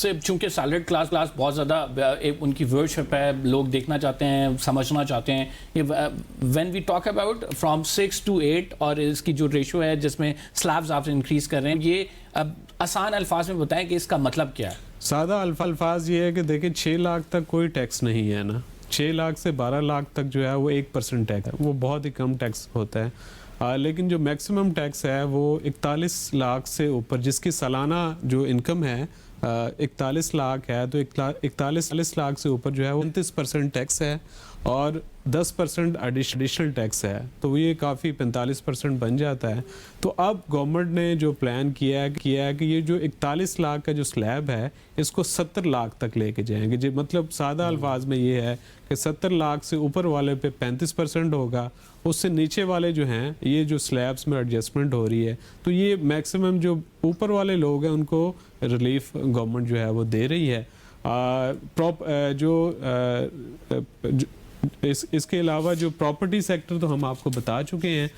سے چونکہ salaried class بہت زیادہ ان کی ویورشپ ہے, لوگ دیکھنا چاہتے ہیں, سمجھنا چاہتے ہیں. When we talk about from 6 to 8 اور اس کی جو ریشو ہے جس میں سلیبز آپ انکریز کر رہے ہیں, یہ آسان الفاظ میں بتائیں کہ اس کا مطلب کیا ہے؟ سادہ الفاظ یہ ہے کہ دیکھیں 6 لاکھ تک کوئی ٹیکس نہیں ہے نا, 6 لاکھ سے 12 لاکھ تک جو ہے وہ 1% ٹیکس ہے, وہ بہت ہی کم ٹیکس ہوتا ہے. لیکن جو میکسیمم ٹیکس ہے وہ 41 لاکھ سے اوپر, جس کی سالانہ جو انکم ہے 41 لاکھ ہے, تو 41 لاکھ سے اوپر جو ہے وہ 29% ٹیکس ہے اور 10% ایڈیشنل ٹیکس ہے, تو یہ کافی 45% بن جاتا ہے. تو اب گورنمنٹ نے جو پلان کیا ہے کہ یہ جو 41 لاکھ کا جو سلیب ہے اس کو 70 لاکھ تک لے کے جائیں گے. جی مطلب سادہ الفاظ میں یہ ہے کہ 70 لاکھ سے اوپر والے پہ 35% ہوگا, اس سے نیچے والے جو ہیں یہ جو سلیبس میں ایڈجسٹمنٹ ہو رہی ہے, تو یہ میکسیمم جو اوپر والے لوگ ہیں ان کو ریلیف گورنمنٹ جو ہے وہ دے رہی ہے. اس کے علاوہ جو پراپرٹی سیکٹر تو ہم آپ کو بتا چکے ہیں.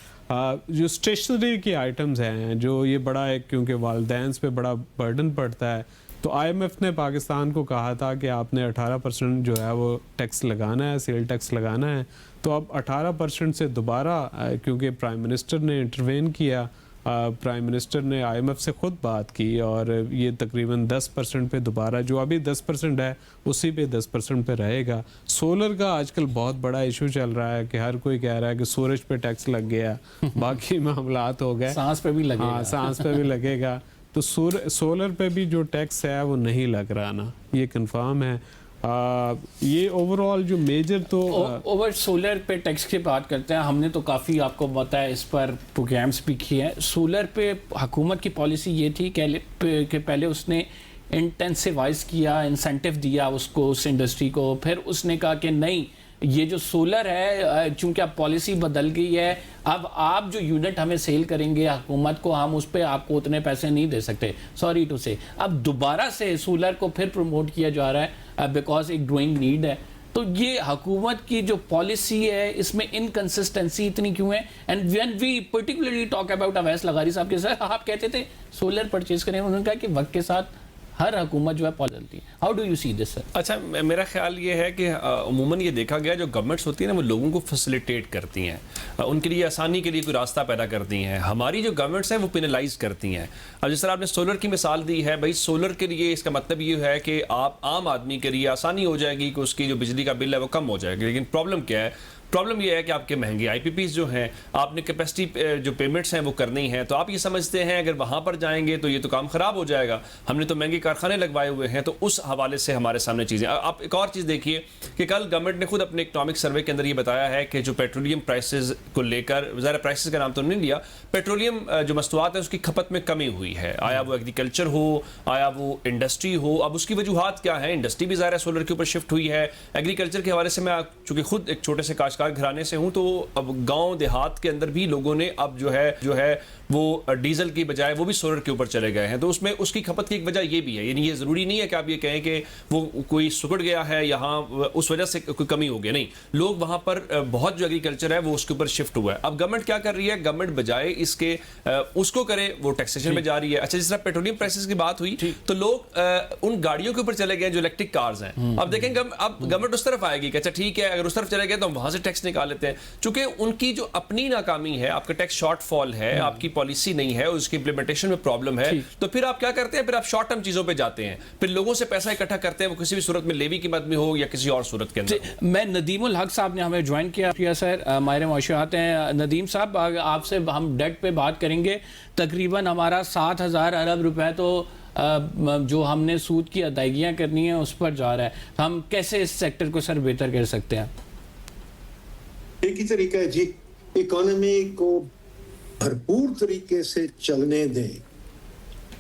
جو اسٹیشنری کے آئٹمز ہیں جو یہ بڑا ایک کیونکہ والدین پہ بڑا برڈن پڑتا ہے, تو آئی ایم ایف نے پاکستان کو کہا تھا کہ آپ نے 18% جو ہے وہ ٹیکس لگانا ہے, سیل ٹیکس لگانا ہے. تو اب 18% سے دوبارہ کیونکہ پرائم منسٹر نے انٹروین کیا, پرائم منسٹر نے آئی ایم ایف سے خود بات کی اور یہ تقریباً 10% پہ دوبارہ, جو ابھی 10% ہے اسی پہ 10% پہ رہے گا. سولر کا آج کل بہت بڑا ایشو چل رہا ہے کہ ہر کوئی کہہ رہا ہے کہ سورج پہ ٹیکس لگ گیا, باقی معاملات ہو گئے, سانس پہ بھی لگے گا. سانس پہ بھی لگے گا. تو سولر پہ بھی جو ٹیکس ہے وہ نہیں لگ رہا نا, یہ کنفرم ہے. یہ اوور آل جو میجر تو اوور سولر پہ ٹیکس کی بات کرتے ہیں, ہم نے تو کافی آپ کو بتایا اس پر پروگرامز بھی کیے ہیں. سولر پہ حکومت کی پالیسی یہ تھی کہ پہلے اس نے انٹینسیوائز کیا, انسینٹیو دیا اس کو, اس انڈسٹری کو, پھر اس نے کہا کہ نہیں یہ جو سولر ہے چونکہ اب پالیسی بدل گئی ہے, اب آپ جو یونٹ ہمیں سیل کریں گے حکومت کو, ہم اس پہ آپ کو اتنے پیسے نہیں دے سکتے, سوری ٹو سے. اب دوبارہ سے سولر کو پھر پروموٹ کیا جا رہا ہے بیکاز ایک گروئنگ نیڈ ہے. تو یہ حکومت کی جو پالیسی ہے اس میں انکنسسٹنسی اتنی کیوں ہے؟ And when we particularly talk about Awais لغاری صاحب کے ساتھ, آپ کہتے تھے سولر پرچیز کریں, انہوں نے کہا کہ وقت کے ساتھ ہر حکومت جو ہے پالتی ہے. ہاؤ ڈو یو سی دس سر؟ اچھا, میرا خیال یہ ہے کہ عموماً یہ دیکھا گیا جو گورنمنٹس ہوتی ہیں نا وہ لوگوں کو فیسیلیٹیٹ کرتی ہیں, ان کے لیے آسانی کے لیے کوئی راستہ پیدا کرتی ہیں. ہماری جو گورنمنٹس ہیں وہ پینلائز کرتی ہیں. اب جس طرح آپ نے سولر کی مثال دی ہے, بھائی سولر کے لیے اس کا مطلب یہ ہے کہ آپ عام آدمی کے لیے آسانی ہو جائے گی کہ اس کی جو بجلی کا بل ہے وہ کم ہو جائے گی. لیکن پرابلم کیا ہے؟ پرابلم یہ ہے کہ آپ کے مہنگے آئی پی پیز جو ہیں, آپ نے کیپیسٹی جو پیمنٹس ہیں وہ کرنی ہیں, تو آپ یہ سمجھتے ہیں اگر وہاں پر جائیں گے تو یہ تو کام خراب ہو جائے گا, ہم نے تو مہنگے کارخانے لگوائے ہوئے ہیں. تو اس حوالے سے ہمارے سامنے چیزیں. آپ ایک اور چیز دیکھیے کہ کل گورنمنٹ نے خود اپنے اکنامک سروے کے اندر یہ بتایا ہے کہ جو پیٹرولیم پرائسز کو لے کر, ظاہر پرائسز کا نام تو نہیں لیا, پیٹرولیم جو مصنوعات ہیں اس کی کھپت میں کمی ہوئی ہے. آیا وہ ایگریکلچر ہو, آیا وہ انڈسٹری ہو. اب اس کی وجوہات کیا ہیں؟ انڈسٹری بھی ظاہر ہے سولر کے اوپر شفٹ ہوئی ہے. ایگریکلچر کے حوالے سے میں چونکہ خود ایک چھوٹے سے کاشتکار گھرانے سے ہوں, تو اب گاؤں دیہات کے اندر بھی لوگوں نے اب جو ہے وہ ڈیزل کی بجائے وہ بھی سولر کے اوپر چلے گئے ہیں. تو اس میں اس کی کھپت کی ایک وجہ یہ بھی ہے, یعنی یہ ضروری نہیں ہے کہ آپ یہ کہیں کہ وہ کوئی سکڑ گیا ہے یہاں اس وجہ سے کوئی کمی ہو گیا, نہیں, لوگ وہاں پر بہت جو ایگریکلچر ہے وہ اس کے اوپر شفٹ ہوا ہے. اب گورنمنٹ کیا کر رہی ہے؟ گورنمنٹ بجائے اس کے اس کو کرے وہ ٹیکسیشن میں جا رہی ہے. اچھا, جس طرح پیٹرولیم پرائسز کی بات ہوئی تو لوگ ان گاڑیوں کے اوپر چلے گئے جو الیکٹرک کارز ہیں. اب دیکھیں اب گورنمنٹ اس طرف آئے گی کہ اچھا ٹھیک ہے اگر اس طرف چلے گئے تو ہم وہاں سے ٹیکس نکال لیتے ہیں. چونکہ ان کی جو اپنی ناکامی ہے, آپ کا ٹیکس شارٹ فال ہے, آپ کی پالیسی نہیں ہے, اس کی امپلیمنٹیشن میں پرابلم ہے, تو پھر آپ کیا کرتے ہیں؟ پھر آپ شارٹ ٹرم چیزوں پہ جاتے ہیں, پھر لوگوں سے پیسہ اکٹھا کرتے ہیں, وہ کسی بھی صورت میں لیوی کی مد میں ہو یا کسی اور صورت کے اندر. میں ندیم الحق صاحب نے ہمیں جوائن کیا سر, ماہر معاشیات ہیں. ندیم صاحب, آپ سے ہم ڈیٹ پہ بات کریں گے. تقریباً ہمارا 7,000 ارب روپے تو جو ہم نے سود کی ادائیگیاں کرنی ہیں اس پر جا رہا ہے. ہم کیسے اس سیکٹر کو سر بہتر کر سکتے ہیں؟ ایک ہی طریقہ ہے جی, اکانومی کو بھرپور طریقے سے چلنے دیں,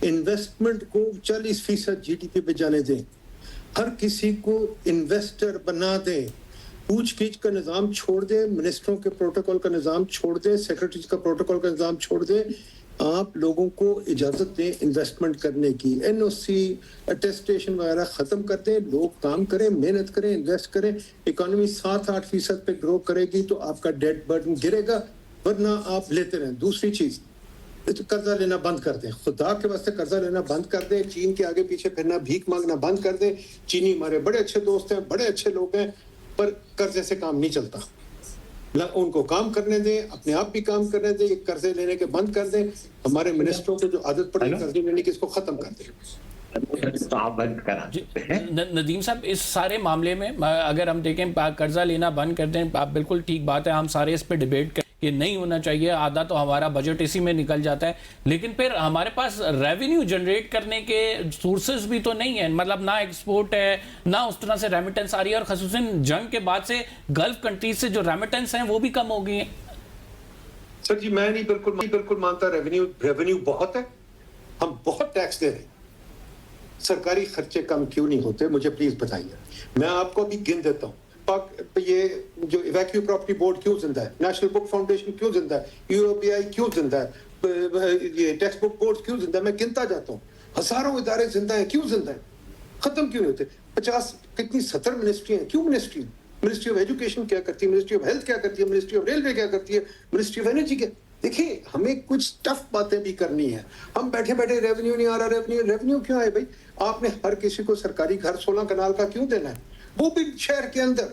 انویسٹمنٹ کو 40% جی ڈی پی پہ جانے دیں, ہر کسی کو انویسٹر بنا دیں, پوچھ گچھ کا نظام چھوڑ دیں, منسٹروں کے پروٹوکول کا نظام چھوڑ دیں, سیکرٹریز کا پروٹوکول کا نظام چھوڑ دیں. آپ لوگوں کو اجازت دیں انویسٹمنٹ کرنے کی, این او سی اٹیسٹیشن وغیرہ ختم کر دیں, لوگ کام کریں, محنت کریں, انویسٹ کریں. اکانومی 7-8% پہ گرو کرے گی تو آپ کا ڈیٹ برڈن گرے گا, ورنہ آپ لیتے رہیں. دوسری چیز, تو قرضہ لینا بند کر دیں, خدا کے واسطے قرضہ لینا بند کر دیں, چین کے آگے پیچھے پھرنا, بھیک مانگنا بند کر دیں. چینی ہمارے بڑے اچھے دوست ہیں, بڑے اچھے لوگ ہیں, پر قرضے سے کام نہیں چلتا. ان کو کام کرنے دیں, اپنے آپ بھی کام کرنے دیں, قرضے لینے کے بند کر دیں. ہمارے منسٹروں کو جو عادت پڑی قرضے لینے کی, اس کو ختم کر دیں. ندیم صاحب, اس سارے معاملے میں اگر ہم دیکھیں قرضہ لینا بند کر دیں, آپ بالکل ٹھیک بات ہے, ہم سارے اس پہ ڈیبیٹ کریں, یہ نہیں ہونا چاہیے, آدھا تو ہمارا بجٹ اسی میں نکل جاتا ہے, لیکن پھر ہمارے پاس ریونیو جنریٹ کرنے کے سورسز بھی تو نہیں ہیں, مطلب نہ ایکسپورٹ ہے, نہ اس طرح سے ریمیٹنس آ رہی ہے, اور خصوصاً جنگ کے بعد سے گلف کنٹریز سے جو ریمیٹنس ہیں وہ بھی کم ہو گئی ہیں. سر جی, میں نہیں بالکل مانتا. ریونیو بہت ہے, ہم بہت ٹیکس دے رہے ہیں, سرکاری خرچے کم کیوں نہیں ہوتے, مجھے پلیز بتائیے. میں آپ کو بھی گن دیتا ہوں. یہ جو ایویکیو پراپرٹی بورڈ کیوں زندہ ہے, نیشنل بک فاؤنڈیشن کیوں زندہ ہے, UOBI کیوں زندہ ہے, یہ ٹیکسٹ بک بورڈ کیوں زندہ ہے, میں گنتا جاتا ہوں. ہزاروں ادارے زندہ ہیں, کیوں زندہ ہیں, ختم کیوں نہیں ہوتے. 70 منسٹری ہیں, کیوں منسٹری ہیں؟ منسٹری آف ایجوکیشن کیا کرتی ہے, منسٹری آف ہیلتھ کیا کرتی ہے, منسٹری آف ریلوے کیا کرتی ہے, منسٹری آف انرجی کیا. دیکھیں, ہمیں کچھ ٹف باتیں بھی کرنی ہیں. ہم بیٹھے ریونیو نہیں آ رہا, ریونیو کیوں آئے بھائی؟ آپ نے ہر کسی کو سرکاری گھر 16 کنال کا کیوں دینا ہے, وہ بھی شہر کے اندر؟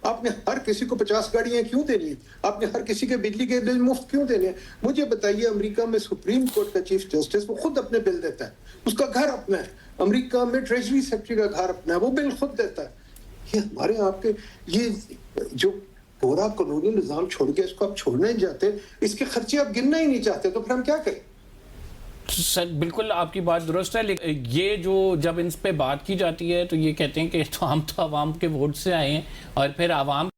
آپ نے ہر کسی کو 50 گاڑیاں کیوں دینی ہیں؟ آپ نے ہر کسی کے بجلی کے بل مفت کیوں دینے ہیں؟ مجھے بتائیے, امریکہ میں سپریم کورٹ کا چیف جسٹس وہ خود اپنے بل دیتا ہے, اس کا گھر اپنا ہے. امریکہ میں ٹریجری سیکرٹری کا گھر اپنا ہے, وہ بل خود دیتا ہے. یہ ہمارے آپ کے یہ جو پورا قانونی نظام چھوڑ کے اس کو آپ چھوڑنا ہی چاہتے, اس کے خرچے آپ گننا ہی نہیں چاہتے, تو پھر ہم کیا کریں؟ سر بالکل آپ کی بات درست ہے, لیکن یہ جو جب ان پہ بات کی جاتی ہے تو یہ کہتے ہیں کہ ہم تو عوام کے ووٹ سے آئے ہیں, اور پھر عوام